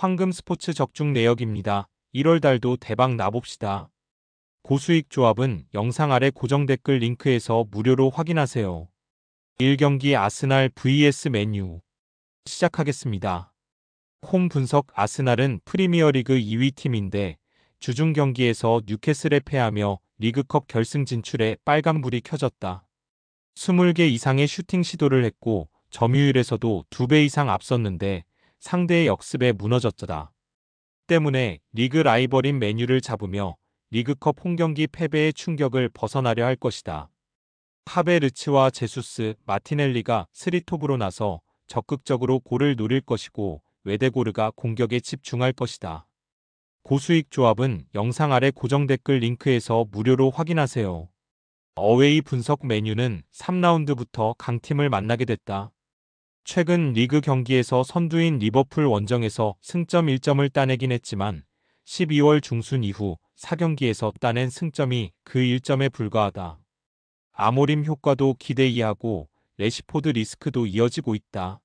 황금 스포츠 적중 내역입니다. 1월 달도 대박 나봅시다. 고수익 조합은 영상 아래 고정 댓글 링크에서 무료로 확인하세요. 1경기 아스날 vs 맨유 시작하겠습니다. 홈 분석. 아스날은 프리미어리그 2위 팀인데 주중 경기에서 뉴캐슬에 패하며 리그컵 결승 진출에 빨간불이 켜졌다. 20개 이상의 슈팅 시도를 했고 점유율에서도 2배 이상 앞섰는데 상대의 역습에 무너졌다. 때문에 리그 라이벌인 맨유를 잡으며 리그컵 홈경기 패배의 충격을 벗어나려 할 것이다. 하베르츠와 제수스, 마티넬리가 3톱으로 나서 적극적으로 골을 노릴 것이고 웨데고르가 공격에 집중할 것이다. 고수익 조합은 영상 아래 고정 댓글 링크에서 무료로 확인하세요. 어웨이 분석. 맨유는 3라운드부터 강팀을 만나게 됐다. 최근 리그 경기에서 선두인 리버풀 원정에서 승점 1점을 따내긴 했지만 12월 중순 이후 4경기에서 따낸 승점이 그 1점에 불과하다. 아모림 효과도 기대 이하고 레시포드 리스크도 이어지고 있다.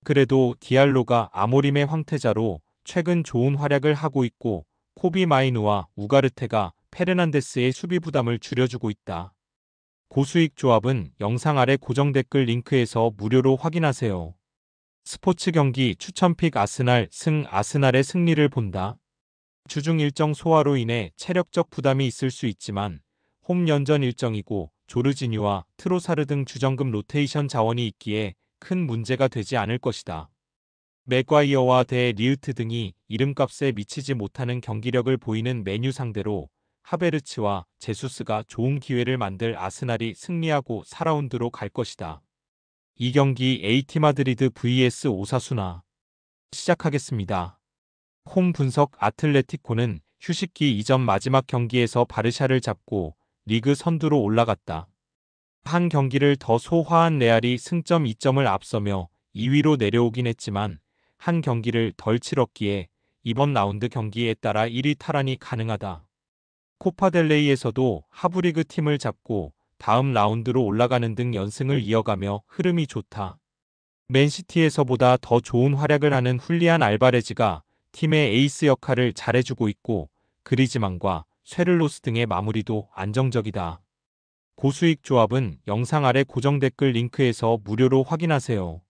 그래도 디알로가 아모림의 황태자로 최근 좋은 활약을 하고 있고 코비 마이누와 우가르테가 페르난데스의 수비 부담을 줄여주고 있다. 고수익 조합은 영상 아래 고정 댓글 링크에서 무료로 확인하세요. 스포츠 경기 추천픽. 아스날 승. 아스날의 승리를 본다. 주중 일정 소화로 인해 체력적 부담이 있을 수 있지만 홈 연전 일정이고 조르지뉴와 트로사르 등 주전급 로테이션 자원이 있기에 큰 문제가 되지 않을 것이다. 맥과이어와 대 리우트 등이 이름값에 미치지 못하는 경기력을 보이는 맨유 상대로 하베르츠와 제수스가 좋은 기회를 만들 아스날이 승리하고 4라운드로 갈 것이다. 이 경기 AT 마드리드 vs 오사수나 시작하겠습니다. 홈 분석. 아틀레티코는 휴식기 이전 마지막 경기에서 바르샤를 잡고 리그 선두로 올라갔다. 한 경기를 더 소화한 레알이 승점 2점을 앞서며 2위로 내려오긴 했지만 한 경기를 덜 치렀기에 이번 라운드 경기에 따라 1위 탈환이 가능하다. 코파델레이에서도 하브리그 팀을 잡고 다음 라운드로 올라가는 등 연승을 이어가며 흐름이 좋다. 맨시티에서보다 더 좋은 활약을 하는 훌리안 알바레즈가 팀의 에이스 역할을 잘해주고 있고 그리즈만과 쇠를로스 등의 마무리도 안정적이다. 고수익 조합은 영상 아래 고정 댓글 링크에서 무료로 확인하세요.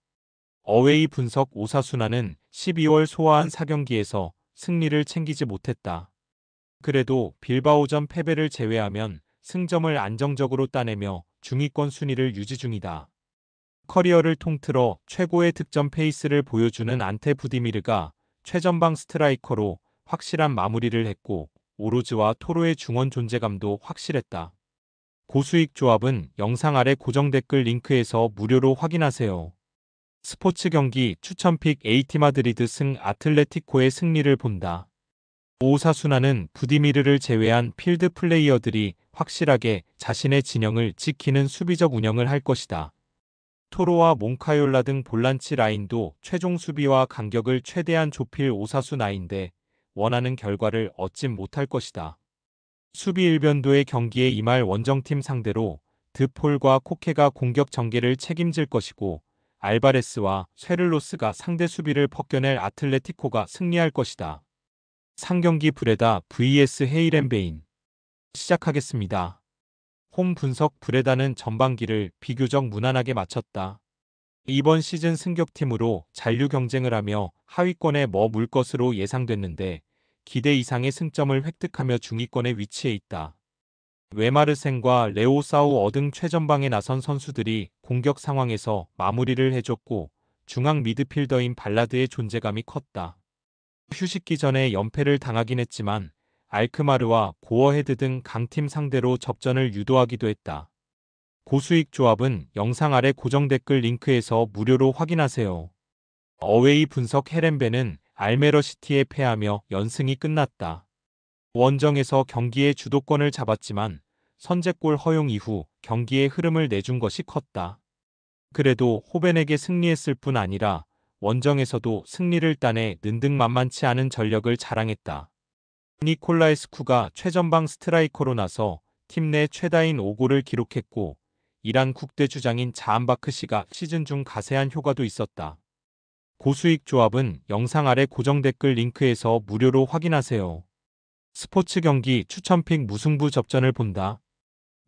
어웨이 분석. 오사수나는 12월 소화한 4경기에서 승리를 챙기지 못했다. 그래도 빌바오전 패배를 제외하면 승점을 안정적으로 따내며 중위권 순위를 유지 중이다. 커리어를 통틀어 최고의 득점 페이스를 보여주는 안테 부디미르가 최전방 스트라이커로 확실한 마무리를 했고 오로즈와 토로의 중원 존재감도 확실했다. 고수익 조합은 영상 아래 고정 댓글 링크에서 무료로 확인하세요. 스포츠 경기 추천픽. AT 마드리드 승. 아틀레티코의 승리를 본다. 오사수나는 부디미르를 제외한 필드 플레이어들이 확실하게 자신의 진영을 지키는 수비적 운영을 할 것이다. 토로와 몽카yor라 등 볼란치 라인도 최종 수비와 간격을 최대한 좁힐 오사수나인데 원하는 결과를 얻진 못할 것이다. 수비 일변도의 경기에 임할 원정팀 상대로 드폴과 코케가 공격 전개를 책임질 것이고 알바레스와 쇠를로스가 상대 수비를 벗겨낼 아틀레티코가 승리할 것이다. 상경기 브레다 vs 헤이렌베인 시작하겠습니다. 홈 분석. 브레다는 전반기를 비교적 무난하게 마쳤다. 이번 시즌 승격팀으로 잔류 경쟁을 하며 하위권에 머물 것으로 예상됐는데 기대 이상의 승점을 획득하며 중위권에 위치해 있다. 웨마르센과 레오사우어 등 최전방에 나선 선수들이 공격 상황에서 마무리를 해줬고 중앙 미드필더인 발라드의 존재감이 컸다. 휴식기 전에 연패를 당하긴 했지만 알크마르와 고어헤드 등 강팀 상대로 접전을 유도하기도 했다. 고수익 조합은 영상 아래 고정 댓글 링크에서 무료로 확인하세요. 어웨이 분석. 헤렌베는 알메러시티에 패하며 연승이 끝났다. 원정에서 경기의 주도권을 잡았지만 선제골 허용 이후 경기의 흐름을 내준 것이 컸다. 그래도 호벤에게 승리했을 뿐 아니라 원정에서도 승리를 따내 능등만만치 않은 전력을 자랑했다. 니콜라에스쿠가 최전방 스트라이커로 나서 팀 내 최다인 5골을 기록했고 이란 국대 주장인 자한바크시가 시즌 중 가세한 효과도 있었다. 고수익 조합은 영상 아래 고정 댓글 링크에서 무료로 확인하세요. 스포츠 경기 추천픽 무승부 접전을 본다.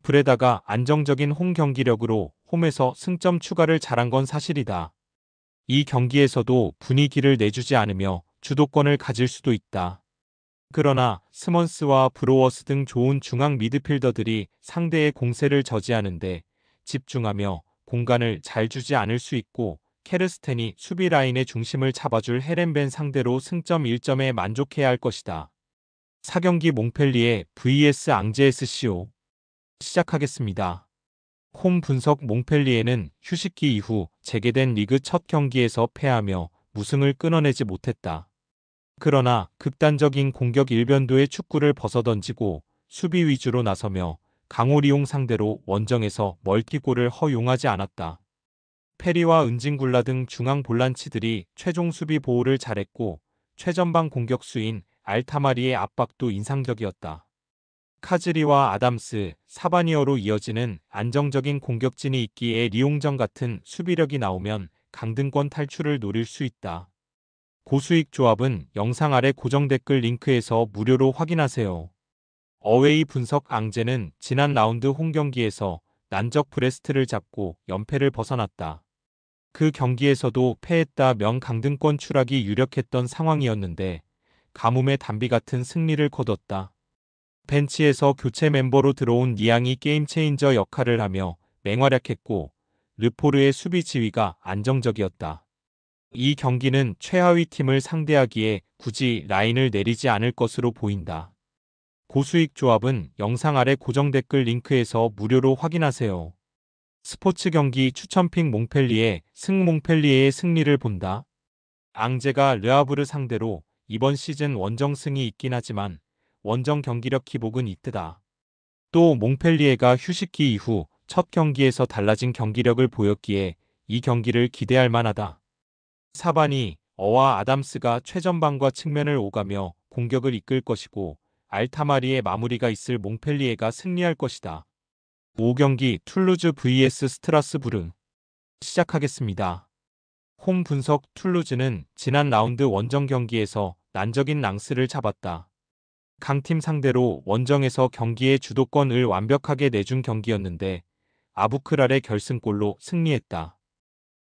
브레다가 안정적인 홈 경기력으로 홈에서 승점 추가를 잘한 건 사실이다. 이 경기에서도 분위기를 내주지 않으며 주도권을 가질 수도 있다. 그러나 스먼스와 브로워스 등 좋은 중앙 미드필더들이 상대의 공세를 저지하는데 집중하며 공간을 잘 주지 않을 수 있고, 케르스텐이 수비 라인의 중심을 잡아줄 헤렌벤 상대로 승점 1점에 만족해야 할 것이다. 4경기 몽펠리에 vs 앙제 SCO 시작하겠습니다. 홈 분석. 몽펠리에는 휴식기 이후 재개된 리그 첫 경기에서 패하며 무승을 끊어내지 못했다. 그러나 극단적인 공격 일변도의 축구를 벗어던지고 수비 위주로 나서며 강호 리옹 상대로 원정에서 멀티골을 허용하지 않았다. 페리와 은징굴라 등 중앙 볼란치들이 최종 수비 보호를 잘했고, 최전방 공격수인 알타마리의 압박도 인상적이었다. 카즈리와 아담스, 사바니어로 이어지는 안정적인 공격진이 있기에 리옹전 같은 수비력이 나오면 강등권 탈출을 노릴 수 있다. 고수익 조합은 영상 아래 고정 댓글 링크에서 무료로 확인하세요. 어웨이 분석. 앙제는 지난 라운드 홈 경기에서 난적 브레스트를 잡고 연패를 벗어났다. 그 경기에서도 패했다면 강등권 추락이 유력했던 상황이었는데 가뭄의 단비 같은 승리를 거뒀다. 벤치에서 교체 멤버로 들어온 니앙이 게임 체인저 역할을 하며 맹활약했고, 르포르의 수비 지휘가 안정적이었다. 이 경기는 최하위 팀을 상대하기에 굳이 라인을 내리지 않을 것으로 보인다. 고수익 조합은 영상 아래 고정 댓글 링크에서 무료로 확인하세요. 스포츠 경기 추천픽. 몽펠리에 승. 몽펠리에의 승리를 본다. 앙제가 르아브르 상대로 이번 시즌 원정승이 있긴 하지만 원정 경기력 기복은 이뜨다. 또 몽펠리에가 휴식기 이후 첫 경기에서 달라진 경기력을 보였기에 이 경기를 기대할 만하다. 사바니, 어와 아담스가 최전방과 측면을 오가며 공격을 이끌 것이고, 알타마리의 마무리가 있을 몽펠리에가 승리할 것이다. 5경기 툴루즈 vs 스트라스부르 시작하겠습니다. 홈 분석. 툴루즈는 지난 라운드 원정 경기에서 난적인 랑스를 잡았다. 강팀 상대로 원정에서 경기의 주도권을 완벽하게 내준 경기였는데 아부크랄의 결승골로 승리했다.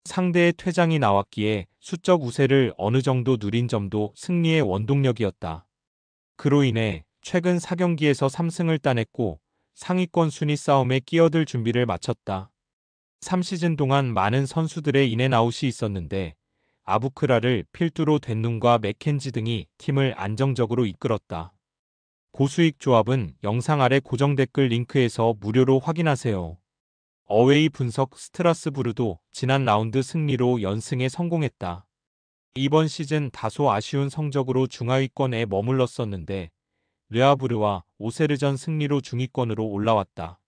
상대의 퇴장이 나왔기에 수적 우세를 어느 정도 누린 점도 승리의 원동력이었다. 그로 인해 최근 4경기에서 3승을 따냈고 상위권 순위 싸움에 끼어들 준비를 마쳤다. 3시즌 동안 많은 선수들의 인앤아웃이 있었는데 아부크랄을 필두로 덴눈과 맥켄지 등이 팀을 안정적으로 이끌었다. 고수익 조합은 영상 아래 고정 댓글 링크에서 무료로 확인하세요. 어웨이 분석. 스트라스부르도 지난 라운드 승리로 연승에 성공했다. 이번 시즌 다소 아쉬운 성적으로 중하위권에 머물렀었는데 르아브르와 오세르전 승리로 중위권으로 올라왔다.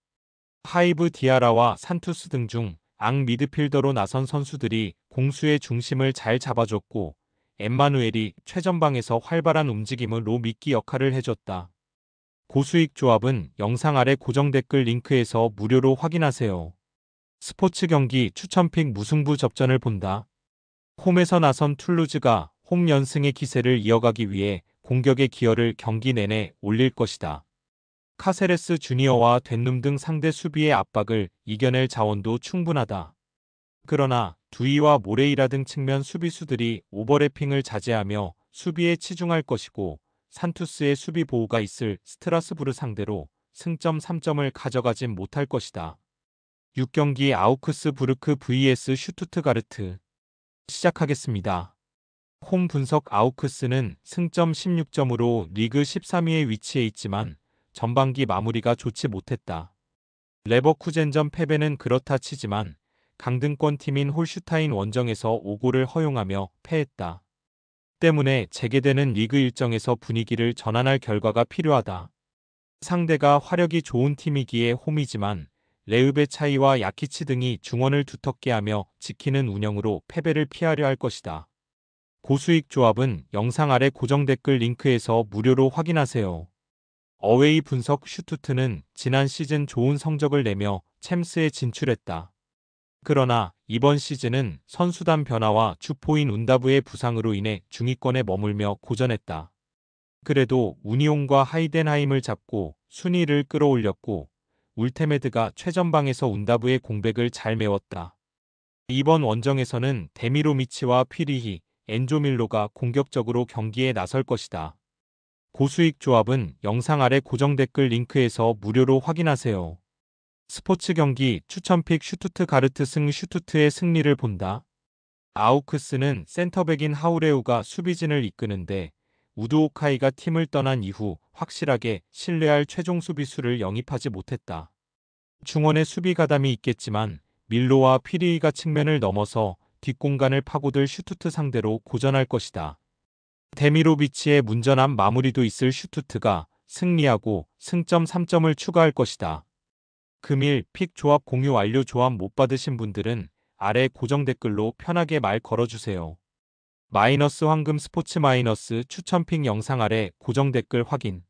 하이브 디아라와 산투스 등 중 앙 미드필더로 나선 선수들이 공수의 중심을 잘 잡아줬고, 엠마누엘이 최전방에서 활발한 움직임으로 미끼 역할을 해줬다. 고수익 조합은 영상 아래 고정 댓글 링크에서 무료로 확인하세요. 스포츠 경기 추천픽. 무승부 접전을 본다. 홈에서 나선 툴루즈가 홈 연승의 기세를 이어가기 위해 공격의 기여를 경기 내내 올릴 것이다. 카세레스 주니어와 덴룸 등 상대 수비의 압박을 이겨낼 자원도 충분하다. 그러나 두이와 모레이라 등 측면 수비수들이 오버래핑을 자제하며 수비에 치중할 것이고, 산투스의 수비 보호가 있을 스트라스부르 상대로 승점 3점을 가져가진 못할 것이다. 6경기 아우크스부르크 vs 슈투트가르트 시작하겠습니다. 홈 분석. 아우크스는 승점 16점으로 리그 13위에 위치해 있지만 전반기 마무리가 좋지 못했다. 레버쿠젠전 패배는 그렇다 치지만 강등권 팀인 홀슈타인 원정에서 5골을 허용하며 패했다. 때문에 재개되는 리그 일정에서 분위기를 전환할 결과가 필요하다. 상대가 화력이 좋은 팀이기에 홈이지만 레읍의 차이와 야키치 등이 중원을 두텁게 하며 지키는 운영으로 패배를 피하려 할 것이다. 고수익 조합은 영상 아래 고정 댓글 링크에서 무료로 확인하세요. 어웨이 분석. 슈투트는 지난 시즌 좋은 성적을 내며 챔스에 진출했다. 그러나 이번 시즌은 선수단 변화와 주포인 운다브의 부상으로 인해 중위권에 머물며 고전했다. 그래도 우니온과 하이덴하임을 잡고 순위를 끌어올렸고 울테메드가 최전방에서 운다브의 공백을 잘 메웠다. 이번 원정에서는 데미로미치와 피리히, 엔조밀로가 공격적으로 경기에 나설 것이다. 고수익 조합은 영상 아래 고정 댓글 링크에서 무료로 확인하세요. 스포츠 경기 추천픽 슈투트가르트 슈투트의 승리를 본다. 아우크스는 센터백인 하우레우가 수비진을 이끄는데 우드오카이가 팀을 떠난 이후 확실하게 신뢰할 최종 수비수를 영입하지 못했다. 중원의 수비 가담이 있겠지만 밀로와 피리이가 측면을 넘어서 뒷공간을 파고들 슈투트 상대로 고전할 것이다. 데미로비치의 문전한 마무리도 있을 슈투트가 승리하고 승점 3점을 추가할 것이다. 금일 픽 조합 공유 완료. 조합 못 받으신 분들은 아래 고정 댓글로 편하게 말 걸어주세요. 마이너스 황금 스포츠 마이너스 추천픽 영상 아래 고정 댓글 확인.